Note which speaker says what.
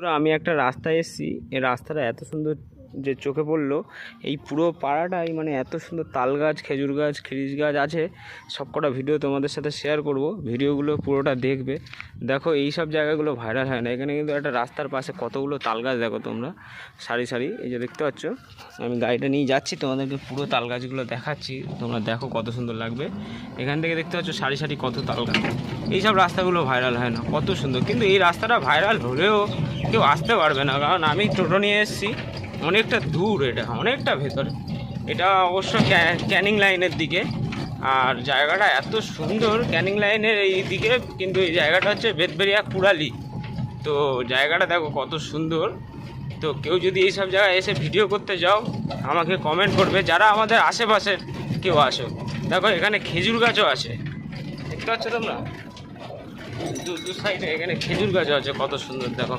Speaker 1: আমি একটা রাস্তায় এসেছি, এই রাস্তাটা এত সুন্দর যে চোখে পড়লো। এই পুরো পাড়াটাই মানে এত সুন্দর তাল গাছ, খেজুর গাছ, খিরিস গাছ আছে। সবকটা ভিডিও তোমাদের সাথে শেয়ার করব, ভিডিওগুলো পুরোটা দেখবে। দেখো এই সব জায়গাগুলো ভাইরাল হয় না, এখানে কিন্তু একটা রাস্তার পাশে কতগুলো তাল গাছ দেখো তোমরা, সারি সারি। এই যে দেখতে পাচ্ছ, আমি গাড়িটা নিয়ে যাচ্ছি, তোমাদেরকে পুরো তাল গাছগুলো দেখাচ্ছি, তোমরা দেখো কত সুন্দর লাগবে। এখান থেকে দেখতে পাচ্ছ সারি সারি কত তাল গাছ। এইসব রাস্তাগুলো ভাইরাল হয় না, কত সুন্দর। কিন্তু এই রাস্তাটা ভাইরাল হলেও কেউ আসতে পারবে না, কারণ আমি টোটো নিয়ে এসেছি, অনেকটা দূর, এটা অনেকটা ভেতরে। এটা অবশ্য ক্যানিং লাইনের দিকে, আর জায়গাটা এত সুন্দর ক্যানিং লাইনের এই দিকে, কিন্তু এই জায়গাটা হচ্ছে বেতবেরিয়া কুড়ালি। তো জায়গাটা দেখো কত সুন্দর। তো কেউ যদি এইসব জায়গায় এসে ভিডিও করতে যাও, আমাকে কমেন্ট করবে, যারা আমাদের আশেপাশে কেউ আসো। দেখো এখানে খেজুর গাছও আছে, দেখতে পাচ্ছ তোমরা, দু সাইডে এখানে খেজুর গাছও আছে, কত সুন্দর দেখো।